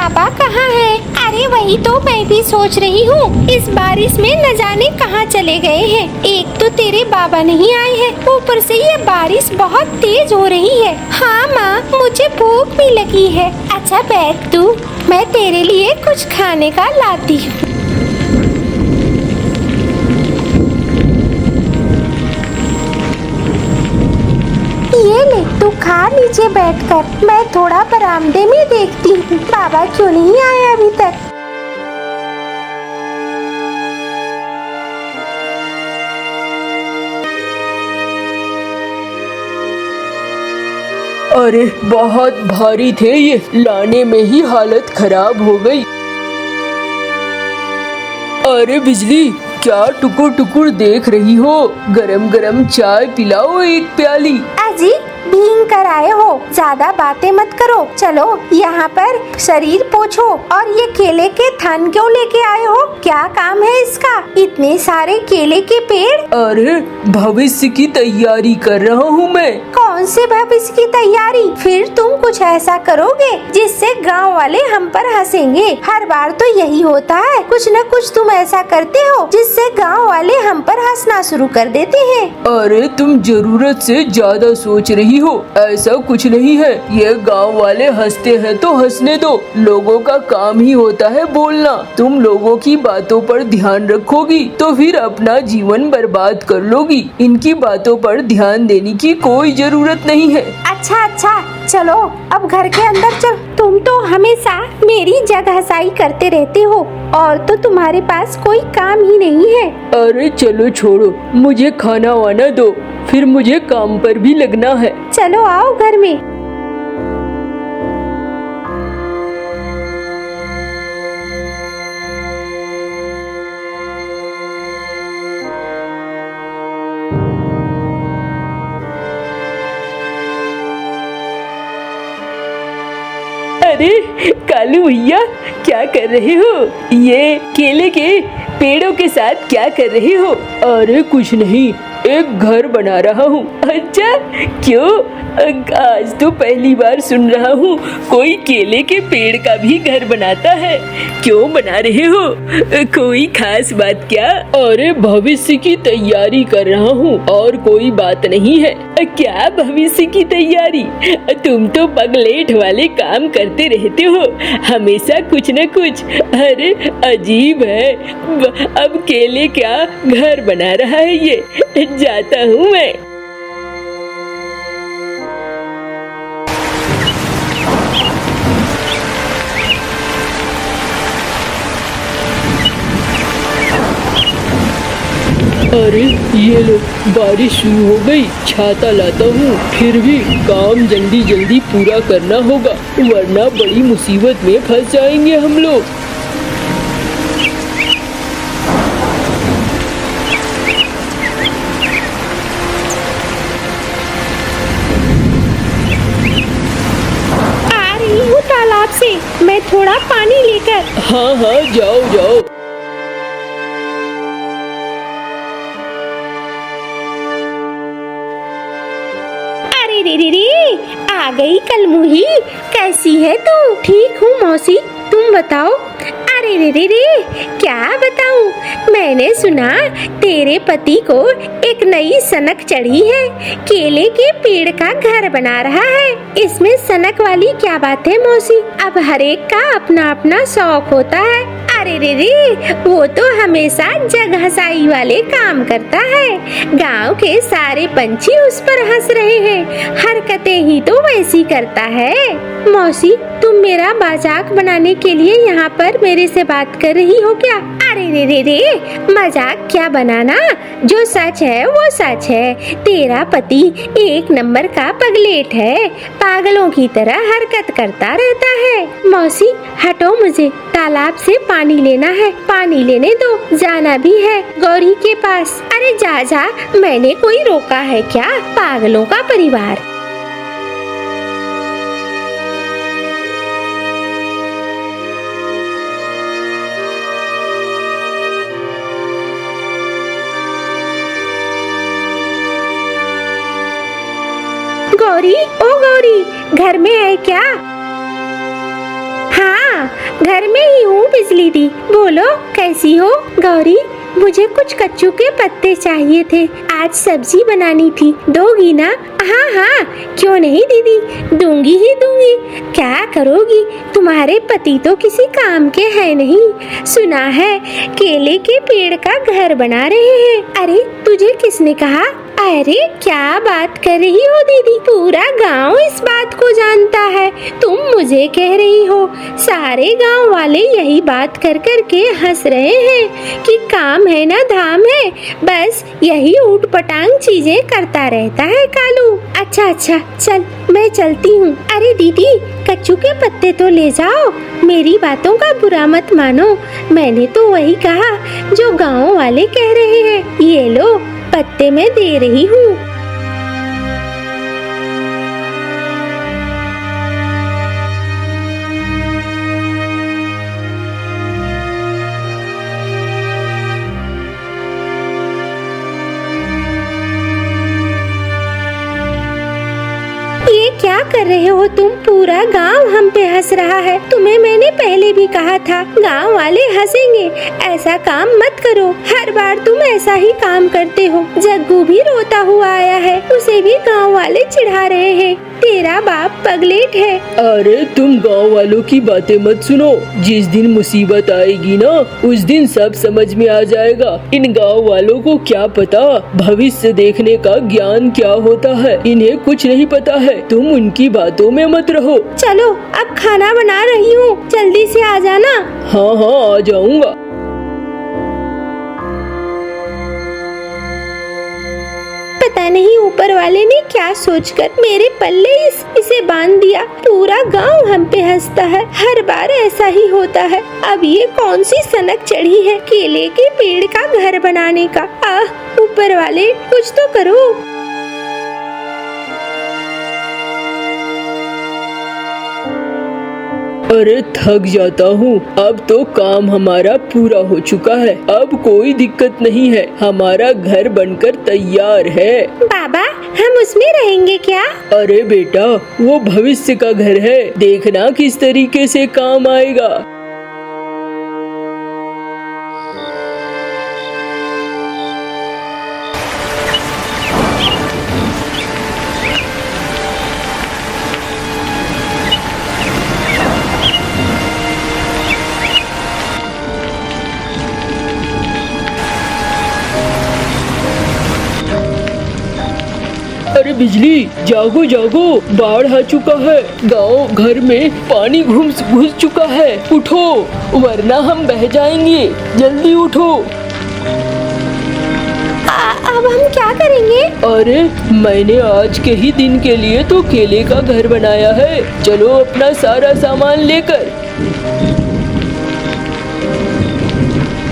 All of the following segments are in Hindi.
पापा कहाँ हैं? अरे वही तो मैं भी सोच रही हूँ, इस बारिश में न जाने कहाँ चले गए हैं। एक तो तेरे बाबा नहीं आए हैं, ऊपर से ये बारिश बहुत तेज हो रही है। हाँ माँ, मुझे भूख भी लगी है। अच्छा बैठ तू, मैं तेरे लिए कुछ खाने का लाती हूँ। ये ले तू खा नीचे बैठकर, मैं थोड़ा बरामदे में देखती हूँ बाबा क्यों नहीं आए अभी तक। अरे बहुत भारी थे ये, लाने में ही हालत खराब हो गई। अरे बिजली, क्या टुकुर टुकुर देख रही हो? गरम गरम चाय पिलाओ एक प्याली। अजी भींग कर आए हो, ज्यादा बातें मत करो। चलो यहाँ पर शरीर पोछो। और ये केले के थन क्यों लेके आए हो? क्या काम है इसका? इतने सारे केले के पेड़। अरे भविष्य की तैयारी कर रहा हूँ मैं। कौन से भविष्य की तैयारी? फिर तुम कुछ ऐसा करोगे जिससे गांव वाले हम पर हंसेंगे। हर बार तो यही होता है, कुछ न कुछ तुम ऐसा करते हो जिससे गांव वाले हम पर हंसना शुरू कर देते हैं। अरे तुम जरूरत से ज्यादा सोच रही हो, ऐसा कुछ नहीं है। ये गांव वाले हंसते हैं तो हंसने दो, लोगों का काम ही होता है बोलना। तुम लोगों की बातों पर ध्यान रखोगी तो फिर अपना जीवन बर्बाद कर लोगी। इनकी बातों पर ध्यान देने की कोई जरूरत नहीं है। अच्छा अच्छा, चलो अब घर के अंदर चल। तुम तो हमेशा मेरी जगहसाई करते रहते हो और तो तुम्हारे पास कोई काम ही नहीं है। अरे चलो छोड़ो, मुझे खाना वाना दो, फिर मुझे काम पर भी लगना है। चलो आओ घर में। अरे कालू भैया, क्या कर रहे हो? ये केले के पेड़ों के साथ क्या कर रहे हो? अरे कुछ नहीं, एक घर बना रहा हूँ। अच्छा क्यों? आज तो पहली बार सुन रहा हूँ कोई केले के पेड़ का भी घर बनाता है। क्यों बना रहे हो? कोई खास बात क्या? अरे भविष्य की तैयारी कर रहा हूँ और कोई बात नहीं है। क्या भविष्य की तैयारी? तुम तो पगलेट वाले काम करते रहते हो, हमेशा कुछ न कुछ। अरे अजीब है, अब केले क्या घर बना रहा है ये। जाता हूँ मैं। अरे ये लो, बारिश शुरू हो गई। छाता लाता हूँ, फिर भी काम जल्दी जल्दी पूरा करना होगा, वरना बड़ी मुसीबत में फंस जाएंगे हम लोग। आ रही हूँ तालाब से, मैं थोड़ा पानी लेकर। हाँ हाँ, जाओ जाओ। रे आ गई कलमुही, कैसी है तू? ठीक हूँ मौसी, तुम बताओ। अरे रे क्या बताऊं? मैंने सुना तेरे पति को एक नई सनक चढ़ी है, केले के पेड़ का घर बना रहा है। इसमें सनक वाली क्या बात है मौसी? अब हर एक का अपना अपना शौक होता है। अरे रे वो तो हमेशा जगहसाई वाले काम करता है। गांव के सारे पंछी उस पर हंस रहे हैं, हरकतें ही तो वैसी करता है। मौसी, तुम मेरा मजाक बनाने के लिए यहाँ पर मेरे से बात कर रही हो क्या? अरे रे मजाक क्या बनाना, जो सच है वो सच है। तेरा पति एक नंबर का पगलेट है, पागलों की तरह हरकत करता रहता है। मौसी हटो, मुझे तालाब से पानी लेना है, पानी लेने दो, जाना भी है गौरी के पास। अरे जा जा, मैंने कोई रोका है क्या? पागलों का परिवार। गौरी, ओ गौरी, घर में है क्या? हाँ घर में ही हूँ बिजली दी। बोलो कैसी हो? गौरी, मुझे कुछ कच्चू के पत्ते चाहिए थे, आज सब्जी बनानी थी, दोगी ना? हाँ हाँ, क्यों नहीं दीदी, दूंगी ही दूंगी। क्या करोगी, तुम्हारे पति तो किसी काम के हैं नहीं। सुना है केले के पेड़ का घर बना रहे हैं। अरे तुझे किसने कहा? अरे क्या बात कर रही हो दीदी, पूरा गांव इस बात को जानता है, तुम मुझे कह रही हो। सारे गांव वाले यही बात कर कर के हंस रहे हैं कि काम है ना धाम है, बस यही ऊटपटांग चीजें करता रहता है कालू। अच्छा अच्छा, चल मैं चलती हूँ। अरे दीदी, कच्चू के पत्ते तो ले जाओ, मेरी बातों का बुरा मत मानो, मैंने तो वही कहा जो गांव वाले कह रहे हैं। ये लो, पत्ते मैं दे रही हूँ। ये क्या कर रहे हो तुम? पूरा गांव हम पे हंस रहा है। तुम्हें मैंने पहले भी कहा था, गांव वाले हंसेंगे, ऐसा काम मत करो। हर बार तुम ऐसा ही काम करते हो। जग्गू भी रोता हुआ आया है, उसे भी गांव वाले चिढ़ा रहे हैं। तेरा बाप पगलेट है। अरे तुम गांव वालों की बातें मत सुनो, जिस दिन मुसीबत आएगी ना, उस दिन सब समझ में आ जाएगा। इन गांव वालों को क्या पता भविष्य देखने का ज्ञान क्या होता है, इन्हें कुछ नहीं पता है। तुम उनकी बातों में मत रहो। चलो अब खाना बना रही हूँ, जल्दी से आ जाना। हाँ हाँ, आ जाऊंगा। पता नहीं ऊपर वाले ने क्या सोचकर मेरे पल्ले इसे बांध दिया। पूरा गांव हम पे हंसता है, हर बार ऐसा ही होता है। अब ये कौन सी सनक चढ़ी है केले के पेड़ का घर बनाने का? ऊपर वाले कुछ तो करो। अरे थक जाता हूँ, अब तो काम हमारा पूरा हो चुका है, अब कोई दिक्कत नहीं है, हमारा घर बनकर तैयार है। बाबा, हम उसमें रहेंगे क्या? अरे बेटा, वो भविष्य का घर है, देखना किस तरीके से काम आएगा। अरे बिजली, जागो जागो, बाढ़ आ चुका है, गांव घर में पानी घुस चुका है, उठो वरना हम बह जाएंगे, जल्दी उठो। अब हम क्या करेंगे? अरे मैंने आज के ही दिन के लिए तो केले का घर बनाया है, चलो अपना सारा सामान लेकर।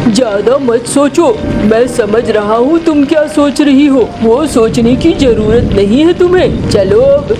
ज्यादा मत सोचो, मैं समझ रहा हूँ तुम क्या सोच रही हो, वो सोचने की जरूरत नहीं है तुम्हें, चलो अब।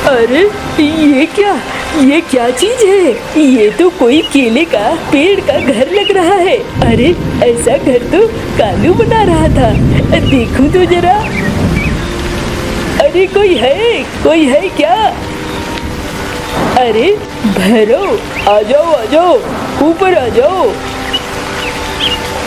अरे ये क्या चीज है? ये तो कोई केले का पेड़ का घर लग रहा है। अरे ऐसा घर तो कालू बना रहा था, देखूं तो जरा। अरे कोई है क्या? अरे भैरव, आ जाओ, ऊपर आ जाओ।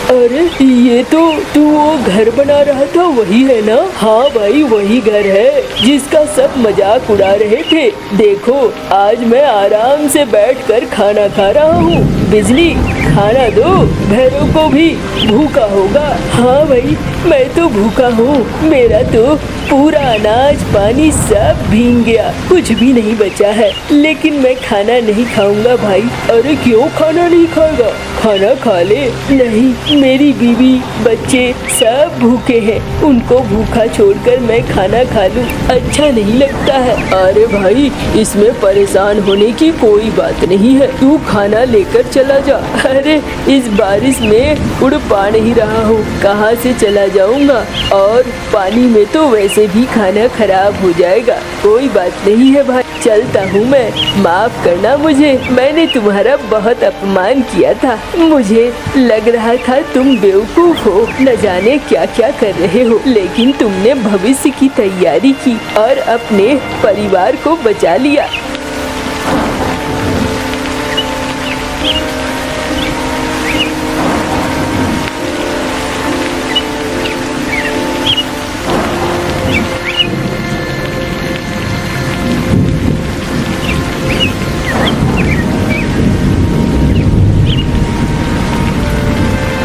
अरे ये तो तू वो घर बना रहा था, वही है ना? हाँ भाई, वही घर है जिसका सब मजाक उड़ा रहे थे। देखो, आज मैं आराम से बैठकर खाना खा रहा हूँ। बिजली, खाना दो, भैरव को भी भूखा होगा। हाँ भाई, मैं तो भूखा हूँ, मेरा तो पूरा अनाज पानी सब भीग गया, कुछ भी नहीं बचा है, लेकिन मैं खाना नहीं खाऊंगा भाई। अरे क्यों खाना नहीं खाएगा? खाना खा ले। नहीं, मेरी बीवी बच्चे सब भूखे हैं, उनको भूखा छोड़कर मैं खाना खा लूं अच्छा नहीं लगता है। अरे भाई, इसमें परेशान होने की कोई बात नहीं है, तू खाना लेकर चला जा। अरे इस बारिश में उड़ पा नहीं रहा हूँ, कहाँ से चला जाऊँगा, और पानी में तो वैसे भी खाना खराब हो जाएगा। कोई बात नहीं है भाई, चलता हूँ मैं, माफ करना मुझे, मैंने तुम्हारा बहुत अपमान किया था। मुझे लग रहा था तुम बेवकूफ हो, न जाने क्या क्या कर रहे हो, लेकिन तुमने भविष्य की तैयारी की और अपने परिवार को बचा लिया।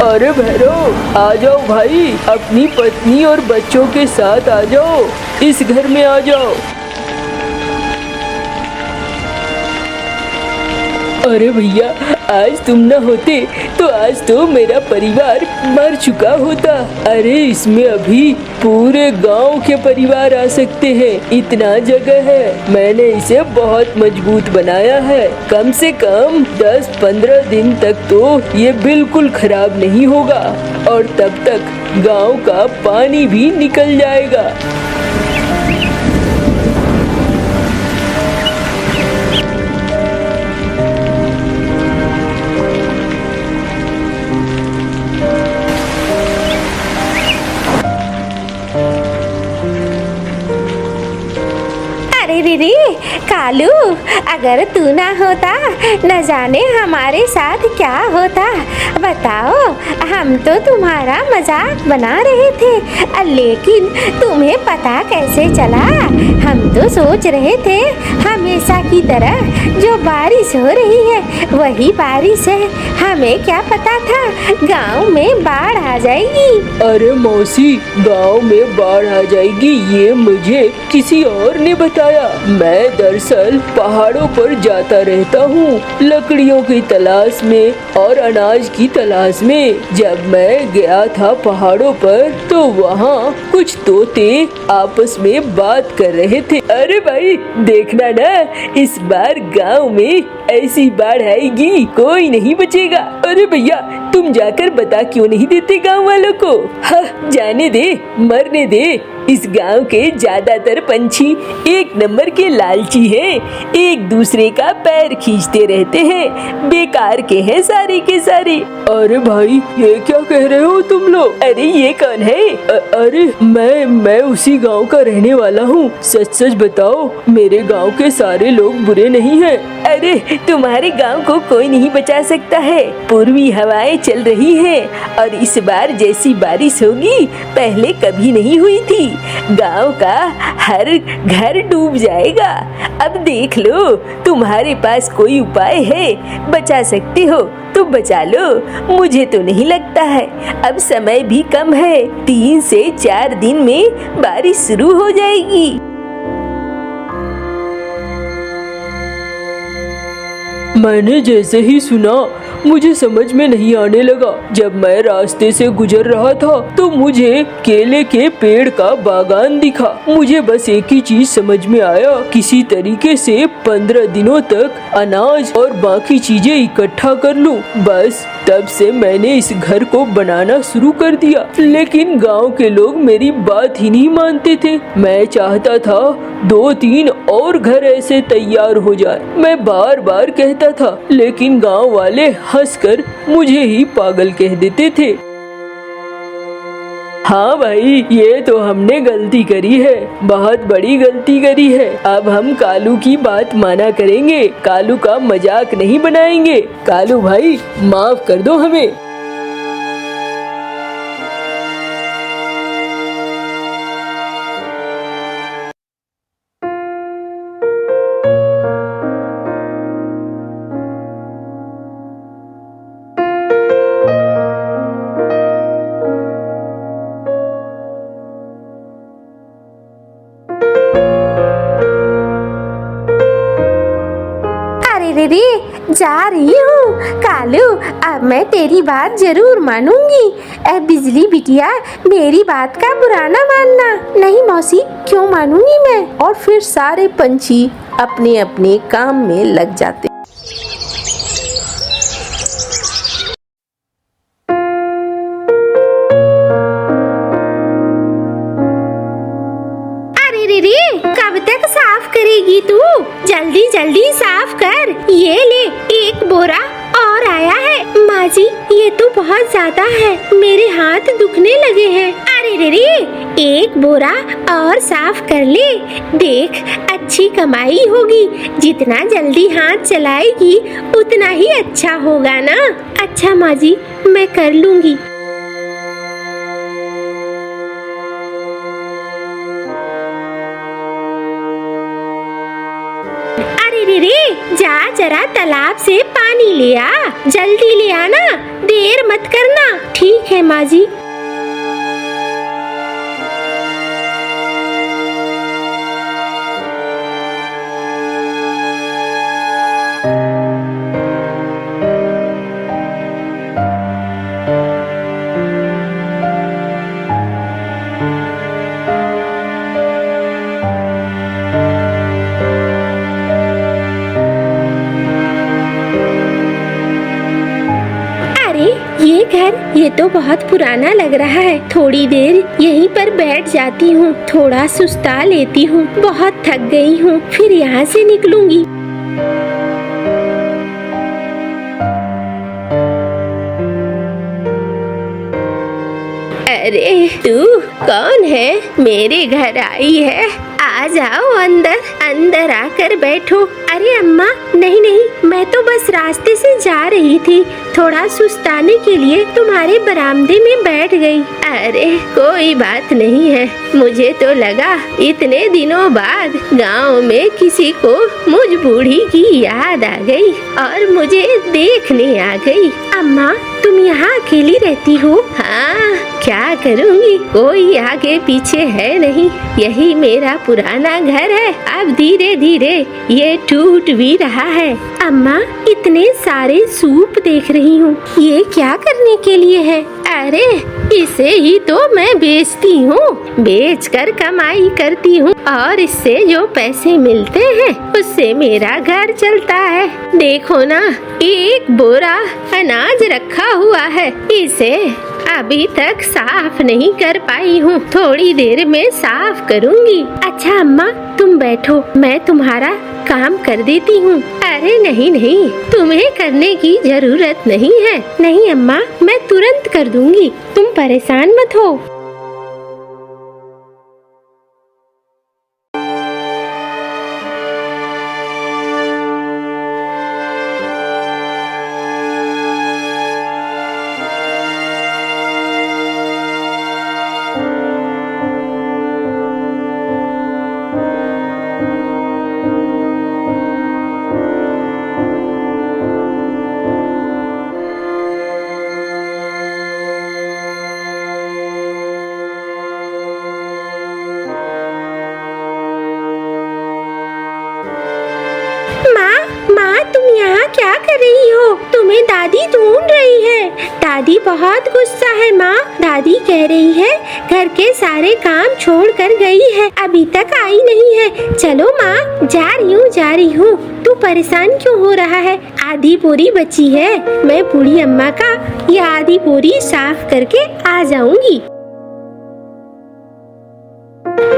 अरे भैरव, आ जाओ भाई, अपनी पत्नी और बच्चों के साथ आ जाओ, इस घर में आ जाओ। अरे भैया, आज तुम न होते तो आज तो मेरा परिवार मर चुका होता। अरे इसमें अभी पूरे गांव के परिवार आ सकते हैं, इतना जगह है। मैंने इसे बहुत मजबूत बनाया है, कम से कम 10-15 दिन तक तो ये बिल्कुल खराब नहीं होगा, और तब तक गांव का पानी भी निकल जाएगा। रे कालू, अगर तू ना होता न जाने हमारे साथ क्या होता। बताओ, हम तो तुम्हारा मजाक बना रहे थे, लेकिन तुम्हें पता कैसे चला? हम तो सोच रहे थे हमेशा की तरह जो बारिश हो रही है वही बारिश है। हमें क्या पता था गांव में बाढ़ आ जाएगी। अरे मौसी, गांव में बाढ़ आ जाएगी ये मुझे किसी और ने बताया। मैं दरअसल पहाड़ों पर जाता रहता हूँ लकड़ियों की तलाश में और अनाज की तलाश में। जब मैं गया था पहाड़ों पर तो वहाँ कुछ तोते आपस में बात कर रहे थे। अरे भाई देखना ना, इस बार गांव में ऐसी बाढ़ आएगी कोई नहीं बचेगा। अरे भैया, तुम जाकर बता क्यों नहीं देते गांव वालों को? हाँ, जाने दे, मरने दे। इस गांव के ज्यादातर पंछी एक नंबर के लालची हैं, एक दूसरे का पैर खींचते रहते हैं, बेकार के हैं सारे के सारे। अरे भाई, ये क्या कह रहे हो तुम लोग? अरे ये कौन है? अरे मैं उसी गांव का रहने वाला हूँ। सच सच बताओ, मेरे गांव के सारे लोग बुरे नहीं हैं। अरे तुम्हारे गांव को कोई नहीं बचा सकता है, पूर्वी हवाएं चल रही हैं और इस बार जैसी बारिश होगी पहले कभी नहीं हुई थी। गांव का हर घर डूब जाएगा। अब देख लो, तुम्हारे पास कोई उपाय है, बचा सकते हो तो बचा लो। मुझे तो नहीं लगता है, अब समय भी कम है, 3 से 4 दिन में बारिश शुरू हो जाएगी। मैंने जैसे ही सुना मुझे समझ में नहीं आने लगा। जब मैं रास्ते से गुजर रहा था तो मुझे केले के पेड़ का बागान दिखा। मुझे बस एक ही चीज समझ में आया, किसी तरीके से 15 दिनों तक अनाज और बाकी चीजें इकट्ठा कर लूं। बस तब से मैंने इस घर को बनाना शुरू कर दिया, लेकिन गांव के लोग मेरी बात ही नहीं मानते थे। मैं चाहता था 2-3 और घर ऐसे तैयार हो जाए। मैं बार बार कहता था, लेकिन गांव वाले हंसकर मुझे ही पागल कह देते थे। हाँ भाई, ये तो हमने गलती करी है, बहुत बड़ी गलती करी है। अब हम कालू की बात माना करेंगे, कालू का मजाक नहीं बनाएंगे। कालू भाई, माफ कर दो हमें। रे रे, जा रही हूँ कालू। अब मैं तेरी बात जरूर मानूंगी। बिजली बिटिया, मेरी बात का बुरा ना मानना। नहीं मौसी, क्यों मानूंगी मैं। और फिर सारे पंछी अपने अपने काम में लग जाते। अरे रे रे, कब तक साफ करेगी तू? जल्दी जल्दी साफ कर। ये ले, एक बोरा और आया है। माँ जी, ये तो बहुत ज्यादा है, मेरे हाथ दुखने लगे हैं। अरे रे रे, एक बोरा और साफ कर ले। देख, अच्छी कमाई होगी। जितना जल्दी हाथ चलाएगी उतना ही अच्छा होगा ना। अच्छा माँ जी, मैं कर लूँगी। अरे रे रे, जा जरा तालाब से पानी ले आ। जल्दी ले आना, देर मत करना। ठीक है माँ जी। ये घर, ये तो बहुत पुराना लग रहा है। थोड़ी देर यहीं पर बैठ जाती हूँ, थोड़ा सुस्ता लेती हूँ। बहुत थक गई हूँ, फिर यहाँ से निकलूंगी। अरे तू कौन है? मेरे घर आई है? आ जाओ अंदर, अंदर आकर बैठो। अरे अम्मा, नहीं नहीं, मैं तो बस रास्ते से जा रही थी, थोड़ा सुस्ताने के लिए तुम्हारे बरामदे में बैठ गई। अरे कोई बात नहीं है, मुझे तो लगा इतने दिनों बाद गांव में किसी को मुझ बूढ़ी की याद आ गई और मुझे देखने आ गई। अम्मा, तुम यहाँ अकेली रहती हो? हाँ, क्या करूँगी, कोई आगे पीछे है नहीं। यही मेरा पुराना घर है, अब धीरे धीरे ये टूट भी रहा है। अम्मा, इतने सारे सूप देख रही हूँ, ये क्या करने के लिए है? अरे इसे ही तो मैं बेचती हूँ, बेचकर कमाई करती हूँ और इससे जो पैसे मिलते हैं उससे मेरा घर चलता है। देखो ना, एक बोरा अनाज रखा हुआ है, इसे अभी तक साफ नहीं कर पाई हूँ, थोड़ी देर में साफ करूँगी। अच्छा अम्मा, तुम बैठो, मैं तुम्हारा काम कर देती हूँ। अरे नहीं नहीं, तुम्हें करने की जरूरत नहीं है। नहीं अम्मा, मैं तुरंत कर दूँगी, तुम परेशान मत हो। क्या कर रही हो? तुम्हें दादी ढूंढ रही है। दादी बहुत गुस्सा है माँ। दादी कह रही है घर के सारे काम छोड़ कर गई है, अभी तक आई नहीं है। चलो माँ, जा रही हूँ। तू परेशान क्यों हो रहा है? आधी बोरी बची है, मैं बूढ़ी अम्मा का ये आधी बोरी साफ करके आ जाऊंगी।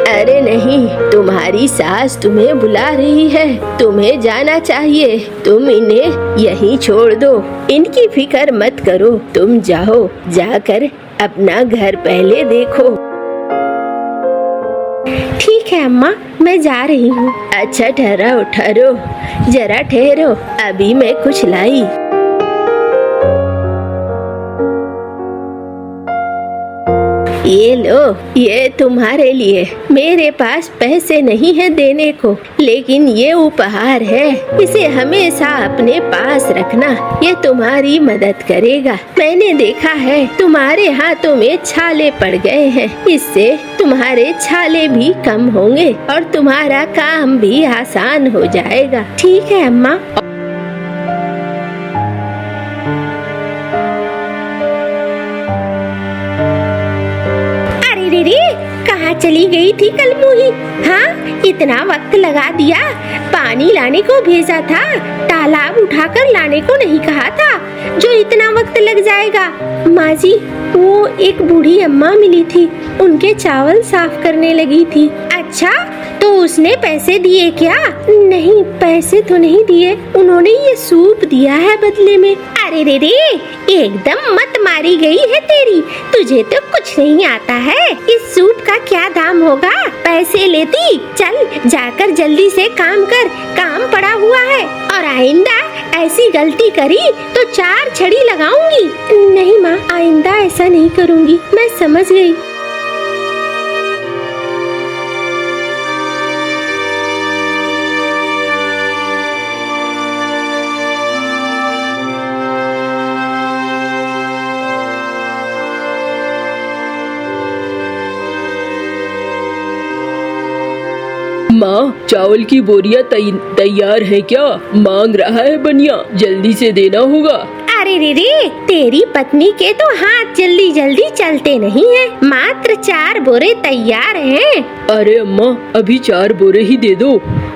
अरे नहीं, तुम्हारी सास तुम्हें बुला रही है, तुम्हें जाना चाहिए। तुम इन्हें यहीं छोड़ दो, इनकी फिक्र मत करो। तुम जाओ, जाकर अपना घर पहले देखो। ठीक है अम्मा, मैं जा रही हूँ। अच्छा ठहरो, जरा ठहरो, अभी मैं कुछ लाई। ये लो, ये तुम्हारे लिए। मेरे पास पैसे नहीं है देने को, लेकिन ये उपहार है, इसे हमेशा अपने पास रखना, ये तुम्हारी मदद करेगा। मैंने देखा है तुम्हारे हाथों में छाले पड़ गए हैं, इससे तुम्हारे छाले भी कम होंगे और तुम्हारा काम भी आसान हो जाएगा। ठीक है अम्मा। मारी गई थी कल मुही। हाँ, इतना वक्त लगा दिया। पानी लाने को भेजा था, तालाब उठाकर लाने को नहीं कहा था, जो इतना वक्त लग जाएगा। माँ जी, वो एक बूढ़ी अम्मा मिली थी, उनके चावल साफ करने लगी थी। अच्छा, तो उसने पैसे दिए क्या? नहीं, पैसे तो नहीं दिए, उन्होंने ये सूप दिया है बदले में। अरे रे रे, एकदम मत मारी गई है तेरी, तुझे तो कुछ नहीं आता है। इस सूप का क्या दाम होगा? पैसे लेती। चल जाकर जल्दी से काम कर, काम पड़ा हुआ है। और आइंदा ऐसी गलती करी तो 4 छड़ी लगाऊंगी। नहीं माँ, आइंदा ऐसा नहीं करूँगी, मैं समझ गई। माँ, चावल की बोरियां तैयार है क्या? मांग रहा है बनिया, जल्दी से देना होगा। अरे रे रे, तेरी पत्नी के तो हाथ जल्दी जल्दी चलते नहीं हैं। मात्र 4 बोरे तैयार हैं। अरे अम्मा, अभी 4 बोरे ही दे दो,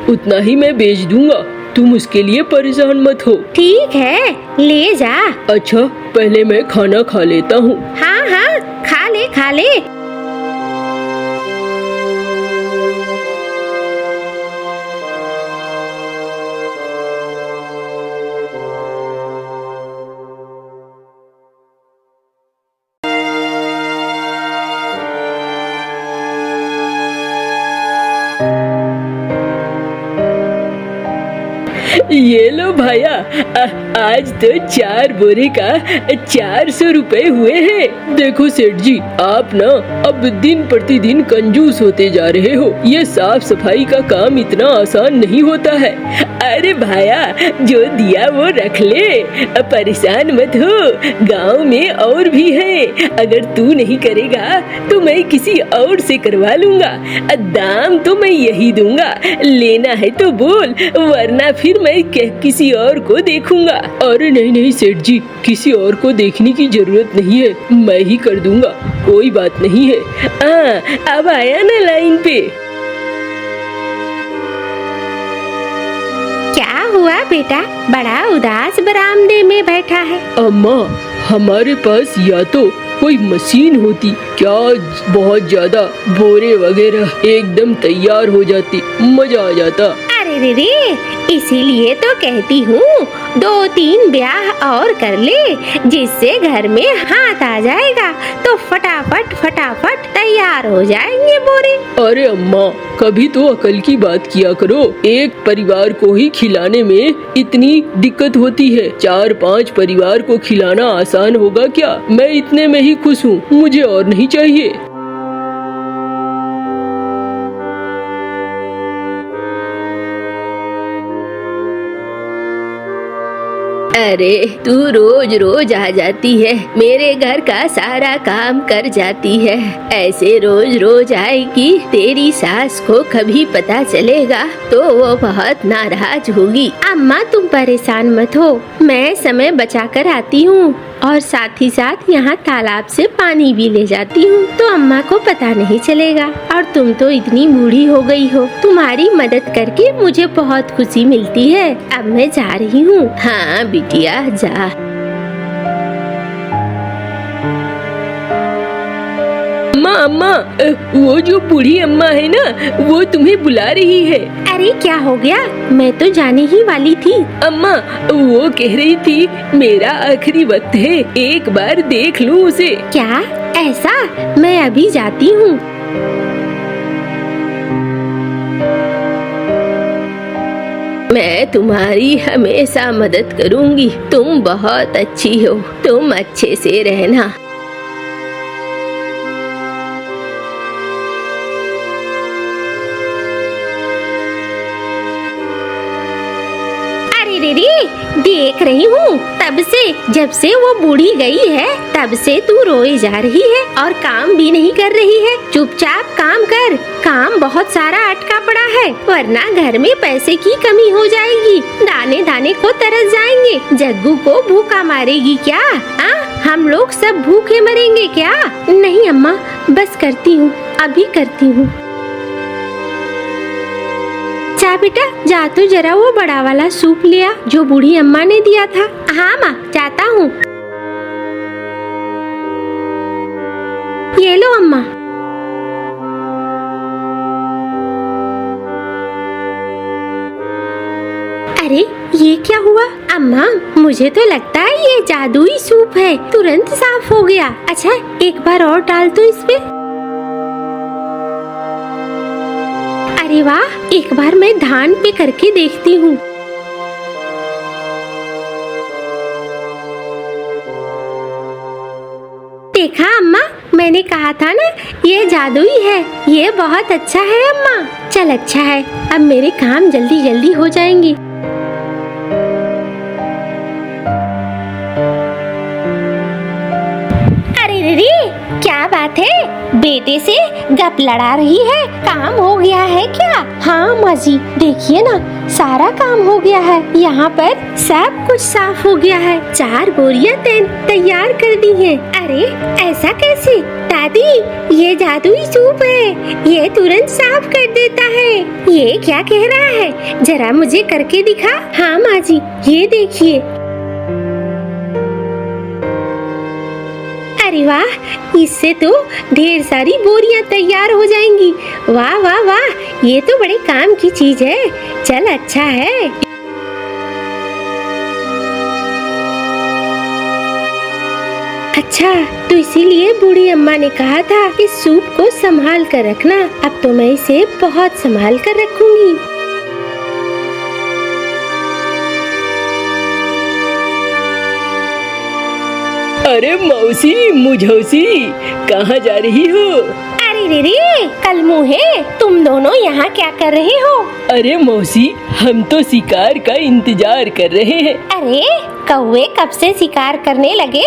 उतना ही मैं बेच दूंगा, तुम उसके लिए परेशान मत हो। ठीक है, ले जा। अच्छा, पहले मैं खाना खा लेता हूँ। हाँ हाँ, खा ले खा ले। ये लो भाया, आज तो 4 बोरे का 400 रुपए हुए हैं। देखो सेठ जी, आप ना अब दिन प्रतिदिन कंजूस होते जा रहे हो। ये साफ सफाई का काम इतना आसान नहीं होता है। अरे भाया, जो दिया वो रख ले, परेशान मत हो, गांव में और भी है। अगर तू नहीं करेगा तो मैं किसी और से करवा लूंगा। दाम तो मैं यही दूंगा, लेना है तो बोल, वरना फिर मैं किसी और को देखूंगा। अरे नहीं नहीं सेठ जी, किसी और को देखने की जरूरत नहीं है, मैं ही कर दूंगा, कोई बात नहीं है। अब आया ना लाइन पे। क्या हुआ बेटा, बड़ा उदास बरामदे में बैठा है? अम्मा, हमारे पास या तो कोई मशीन होती क्या, बहुत ज्यादा बोरे वगैरह एकदम तैयार हो जाती, मजा आ जाता। अरे रे रे, इसीलिए तो कहती हूँ 2-3 ब्याह और कर ले, जिससे घर में हाथ आ जाएगा तो फटाफट फटाफट तैयार हो जाएंगे बोरे। अरे अम्मा, कभी तो अकल की बात किया करो। एक परिवार को ही खिलाने में इतनी दिक्कत होती है, 4-5 परिवार को खिलाना आसान होगा क्या? मैं इतने में ही खुश हूँ, मुझे और नहीं चाहिए। अरे तू रोज रोज आ जाती है, मेरे घर का सारा काम कर जाती है। ऐसे रोज रोज आएगी, तेरी सास को कभी पता चलेगा तो वो बहुत नाराज होगी। अम्मा तुम परेशान मत हो, मैं समय बचा कर आती हूँ और साथ ही साथ यहाँ तालाब से पानी भी ले जाती हूँ, तो अम्मा को पता नहीं चलेगा। और तुम तो इतनी बूढ़ी हो गई हो, तुम्हारी मदद करके मुझे बहुत खुशी मिलती है। अब मैं जा रही हूँ। हाँ बिटिया जा। अम्मा, वो जो बूढ़ी अम्मा है ना, वो तुम्हें बुला रही है। अरे क्या हो गया, मैं तो जाने ही वाली थी। अम्मा, वो कह रही थी मेरा आखिरी वक्त है, एक बार देख लूं उसे। क्या ऐसा? मैं अभी जाती हूँ। मैं तुम्हारी हमेशा मदद करूँगी, तुम बहुत अच्छी हो, तुम अच्छे से रहना। देख रही हूँ तब से, जब से वो बूढ़ी गई है तब से तू रोए जा रही है और काम भी नहीं कर रही है। चुपचाप काम कर, काम बहुत सारा अटका पड़ा है, वरना घर में पैसे की कमी हो जाएगी, दाने दाने को तरस जाएंगे। जग्गू को भूखा मारेगी क्या? हम लोग सब भूखे मरेंगे क्या? नहीं अम्मा, बस करती हूँ, अभी करती हूँ। जा बेटा, जा तो जरा वो बड़ा वाला सूप लिया जो बूढ़ी अम्मा ने दिया था। हाँ माँ, जाता हूँ। ये लो अम्मा। अरे ये क्या हुआ अम्मा? मुझे तो लगता है ये जादुई सूप है, तुरंत साफ हो गया। अच्छा, एक बार और डाल दो इसमें। अरे वाह, एक बार मैं धान पे करके देखती हूँ। देखा अम्मा, मैंने कहा था ना ये जादुई है। ये बहुत अच्छा है अम्मा। चल अच्छा है, अब मेरे काम जल्दी जल्दी हो जाएंगे। अरे रे, क्या बात है? बेटे से गप लड़ा रही है? काम हो गया है क्या? हाँ माँ जी, देखिए ना, सारा काम हो गया है। यहाँ पर सब कुछ साफ हो गया है। 4 बोरियां तैयार कर दी हैं। अरे ऐसा कैसे? दादी, ये जादुई सूप है, ये तुरंत साफ कर देता है। ये क्या कह रहा है? जरा मुझे करके दिखा। हाँ माँ जी, ये देखिए। अरे वाह, इससे तो ढेर सारी बोरियां तैयार हो जाएंगी। वाह वाह वाह, ये तो बड़े काम की चीज है। चल अच्छा है। अच्छा, तो इसीलिए बूढ़ी अम्मा ने कहा था इस सूप को संभाल कर रखना। अब तो मैं इसे बहुत संभाल कर रखूंगी। अरे मौसी मुझौसी, कहाँ जा रही हो? अरे रे, कल मुहे, तुम दोनों यहाँ क्या कर रहे हो? अरे मौसी, हम तो शिकार का इंतजार कर रहे हैं। अरे कौवे कब से शिकार करने लगे,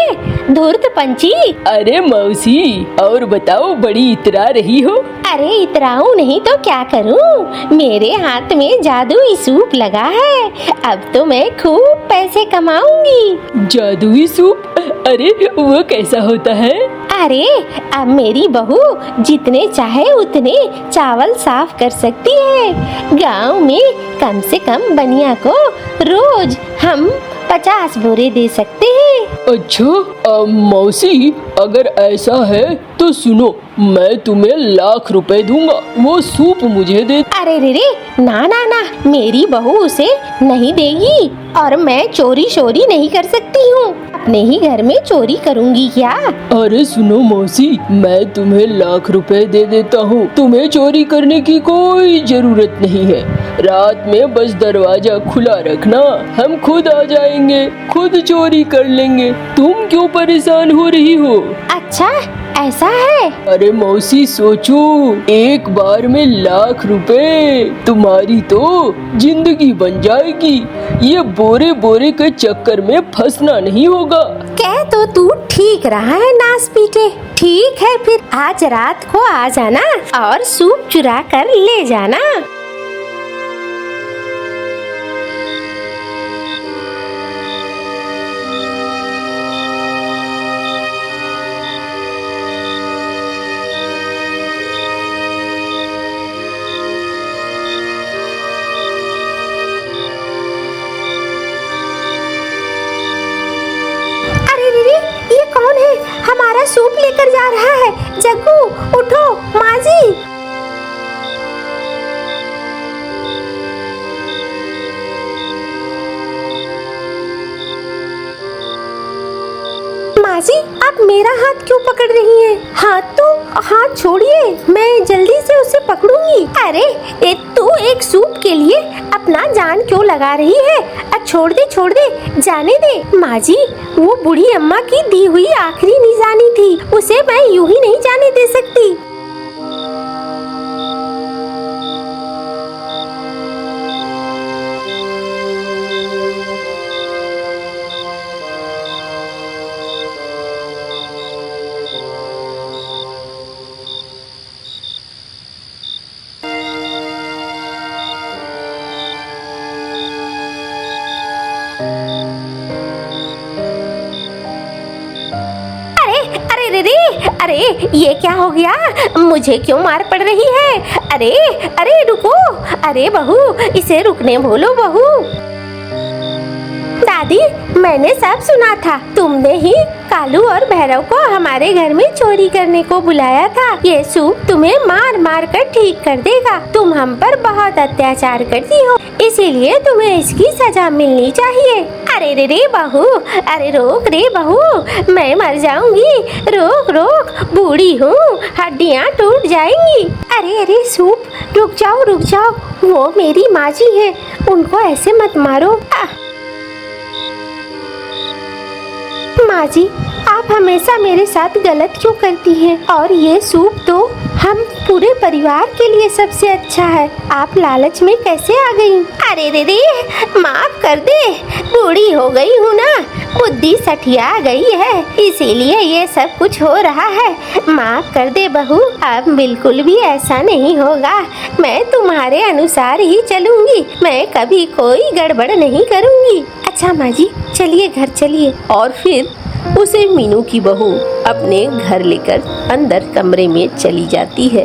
धूर्त पंछी? अरे मौसी, और बताओ, बड़ी इतरा रही हो? अरे इतराऊं नहीं तो क्या करूं? मेरे हाथ में जादुई सूप लगा है। अब तो मैं खूब पैसे कमाऊंगी। जादुई सूप? अरे वो कैसा होता है? अरे अब मेरी बहू जितने चाहे उतने चावल साफ कर सकती है। गांव में कम से कम बनिया को रोज हम 50 बोरे दे सकते हैं। अच्छा मौसी, अगर ऐसा है तो सुनो, मैं तुम्हें लाख रुपए दूंगा, वो सूप मुझे दे। अरे रे, ना ना ना, मेरी बहू उसे नहीं देगी। और मैं चोरी शोरी नहीं कर सकती हूँ। अपने ही घर में चोरी करूँगी क्या? अरे सुनो मौसी, मैं तुम्हें लाख रुपए दे देता हूँ। तुम्हें चोरी करने की कोई जरूरत नहीं है। रात में बस दरवाजा खुला रखना, हम खुद आ जाएंगे, खुद चोरी कर लेंगे। तुम क्यों परेशान हो रही हो? अच्छा ऐसा है? अरे मौसी सोचो, एक बार में लाख रुपए, तुम्हारी तो जिंदगी बन जाएगी। ये बोरे बोरे के चक्कर में फंसना नहीं होगा। कह तो तू ठीक रहा है नास पीटे। ठीक है, फिर आज रात को आ जाना और सूप चुरा कर ले जाना। ये कौन है? हमारा सूप लेकर जा रहा है। जग्गू उठो, माँ जी। माँ जी, आप मेरा हाथ क्यों पकड़ रही हैं? हाथ छोड़िए, मैं जल्दी से उसे पकड़ूंगी। अरे तू एक सूप के लिए अपना जान क्यों लगा रही है? छोड़ दे, जाने दे। माँ जी, वो बूढ़ी अम्मा की दी हुई आखिरी निशानी थी, उसे मैं यूं ही नहीं जाने दे सकती। अरे रे रे, अरे ये क्या हो गया? मुझे क्यों मार पड़ रही है? अरे अरे रुको, अरे बहू इसे रुकने बोलो बहू। दादी, मैंने सब सुना था। तुमने ही कालू और भैरव को हमारे घर में चोरी करने को बुलाया था। ये सूप तुम्हें मार मार कर ठीक कर देगा। तुम हम पर बहुत अत्याचार करती हो, इसीलिए तुम्हें इसकी सजा मिलनी चाहिए। अरे रे रे बहू, अरे रोक रे बहू, मैं मर जाऊंगी। रोक रोक, बूढ़ी हूँ, हड्डियाँ टूट जाएंगी। अरे अरे सूप, रुक जाओ, वो मेरी माँ जी है, उनको ऐसे मत मारो। माँ जी, आप हमेशा मेरे साथ गलत क्यों करती हैं? और ये सूप तो हम पूरे परिवार के लिए सबसे अच्छा है। आप लालच में कैसे आ गई? अरे रे रे, माफ कर दे, बूढ़ी हो गई हूँ ना, बुद्धि सठिया गई है, इसीलिए ये सब कुछ हो रहा है। माफ कर दे बहू, अब बिल्कुल भी ऐसा नहीं होगा। मैं तुम्हारे अनुसार ही चलूंगी, मैं कभी कोई गड़बड़ नहीं करूंगी। अच्छा माँ जी, चलिए घर चलिए। और फिर उसे मीनू की बहू अपने घर लेकर अंदर कमरे में चली जाती है।